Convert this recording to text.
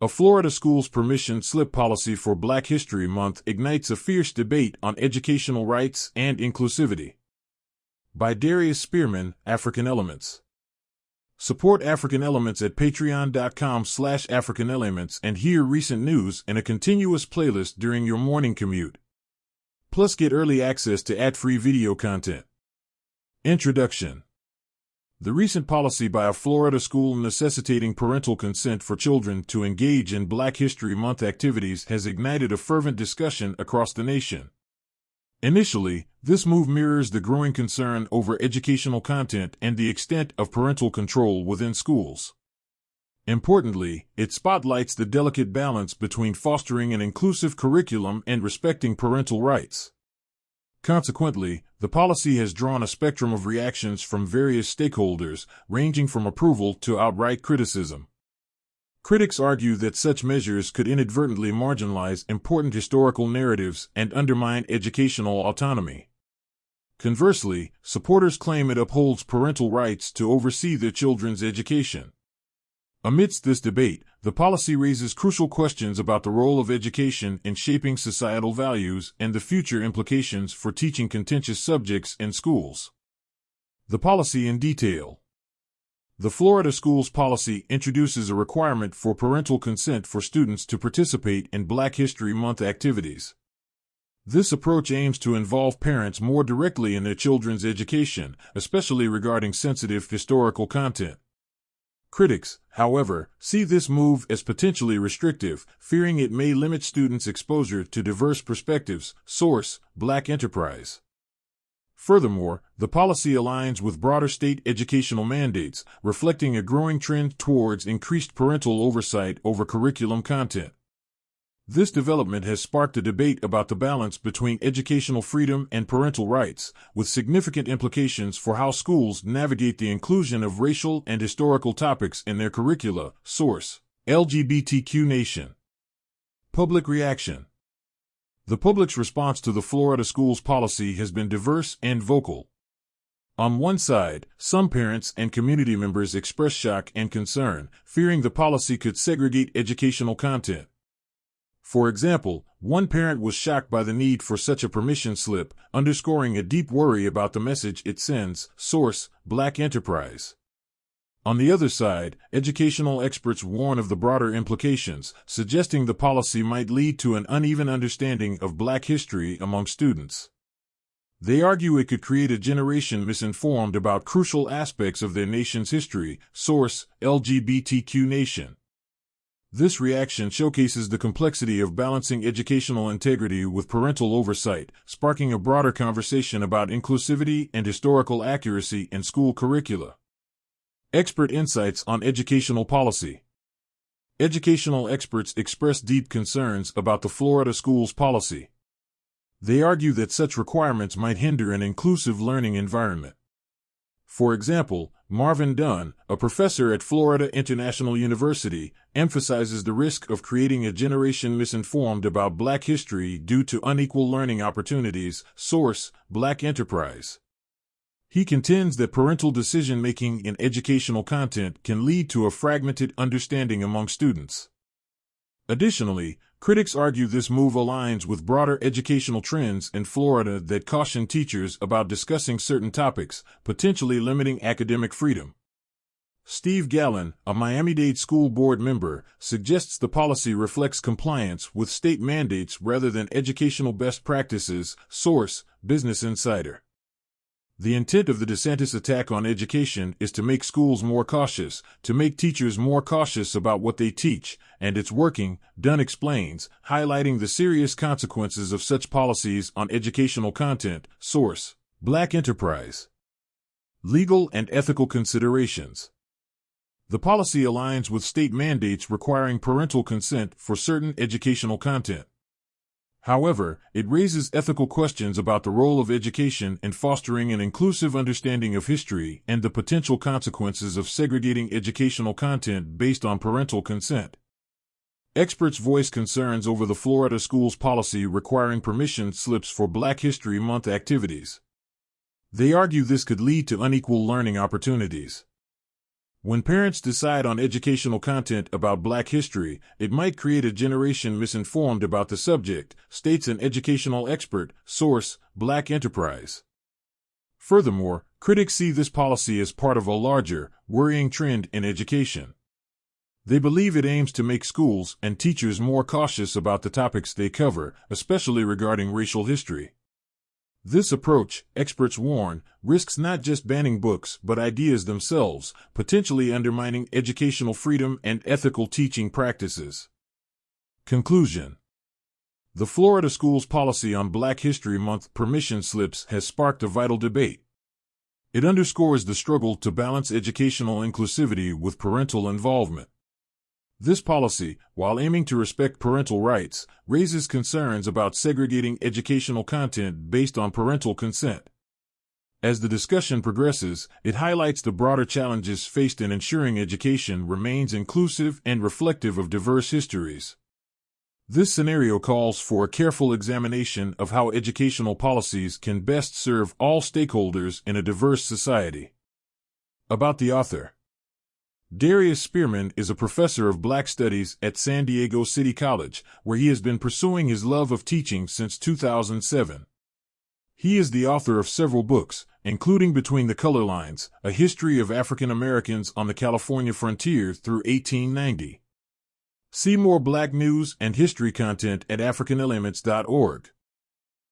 A Florida school's permission slip policy for Black History Month ignites a fierce debate on educational rights and inclusivity. By Darius Spearman, African Elements. Support African Elements at patreon.com/AfricanElements and hear recent news and a continuous playlist during your morning commute. Plus get early access to ad-free video content. Introduction. The recent policy by a Florida school necessitating parental consent for children to engage in Black History Month activities has ignited a fervent discussion across the nation. Initially, this move mirrors the growing concern over educational content and the extent of parental control within schools. Importantly, it spotlights the delicate balance between fostering an inclusive curriculum and respecting parental rights. Consequently, the policy has drawn a spectrum of reactions from various stakeholders, ranging from approval to outright criticism. Critics argue that such measures could inadvertently marginalize important historical narratives and undermine educational autonomy. Conversely, supporters claim it upholds parental rights to oversee their children's education. Amidst this debate, the policy raises crucial questions about the role of education in shaping societal values and the future implications for teaching contentious subjects in schools. The policy in detail. The Florida schools policy introduces a requirement for parental consent for students to participate in Black History Month activities. This approach aims to involve parents more directly in their children's education, especially regarding sensitive historical content. Critics, however, see this move as potentially restrictive, fearing it may limit students' exposure to diverse perspectives. Source: Black Enterprise. Furthermore, the policy aligns with broader state educational mandates, reflecting a growing trend towards increased parental oversight over curriculum content. This development has sparked a debate about the balance between educational freedom and parental rights, with significant implications for how schools navigate the inclusion of racial and historical topics in their curricula. Source: LGBTQ Nation. Public reaction. The public's response to the Florida schools policy has been diverse and vocal. On one side, some parents and community members express shock and concern, fearing the policy could segregate educational content. For example, one parent was shocked by the need for such a permission slip, underscoring a deep worry about the message it sends. Source: Black Enterprise. On the other side, educational experts warn of the broader implications, suggesting the policy might lead to an uneven understanding of Black history among students. They argue it could create a generation misinformed about crucial aspects of their nation's history. Source: LGBTQ Nation. This reaction showcases the complexity of balancing educational integrity with parental oversight, sparking a broader conversation about inclusivity and historical accuracy in school curricula. Expert insights on educational policy. Educational experts express deep concerns about the Florida schools policy. They argue that such requirements might hinder an inclusive learning environment. For example, Marvin Dunn, a professor at Florida International University, emphasizes the risk of creating a generation misinformed about Black history due to unequal learning opportunities. Source: Black Enterprise. He contends that parental decision-making in educational content can lead to a fragmented understanding among students. Additionally, critics argue this move aligns with broader educational trends in Florida that caution teachers about discussing certain topics, potentially limiting academic freedom. Steve Gallen, a Miami-Dade school board member, suggests the policy reflects compliance with state mandates rather than educational best practices. Source: Business Insider. The intent of the DeSantis attack on education is to make schools more cautious, to make teachers more cautious about what they teach, and it's working, Dunn explains, highlighting the serious consequences of such policies on educational content. Source: Black Enterprise. Legal and ethical considerations. The policy aligns with state mandates requiring parental consent for certain educational content. However, it raises ethical questions about the role of education in fostering an inclusive understanding of history and the potential consequences of segregating educational content based on parental consent. Experts voice concerns over the Florida schools policy requiring permission slips for Black History Month activities. They argue this could lead to unequal learning opportunities. When parents decide on educational content about Black history, it might create a generation misinformed about the subject, states an educational expert, source, Black Enterprise. Furthermore, critics see this policy as part of a larger, worrying trend in education. They believe it aims to make schools and teachers more cautious about the topics they cover, especially regarding racial history. This approach, experts warn, risks not just banning books but ideas themselves, potentially undermining educational freedom and ethical teaching practices. Conclusion. The Florida schools' policy on Black History Month permission slips has sparked a vital debate. It underscores the struggle to balance educational inclusivity with parental involvement. This policy, while aiming to respect parental rights, raises concerns about segregating educational content based on parental consent. As the discussion progresses, it highlights the broader challenges faced in ensuring education remains inclusive and reflective of diverse histories. This scenario calls for a careful examination of how educational policies can best serve all stakeholders in a diverse society. About the author. Darius Spearman is a professor of Black Studies at San Diego City College, where he has been pursuing his love of teaching since 2007. He is the author of several books, including Between the Color Lines, A History of African Americans on the California Frontier through 1890. See more Black news and history content at africanelements.org.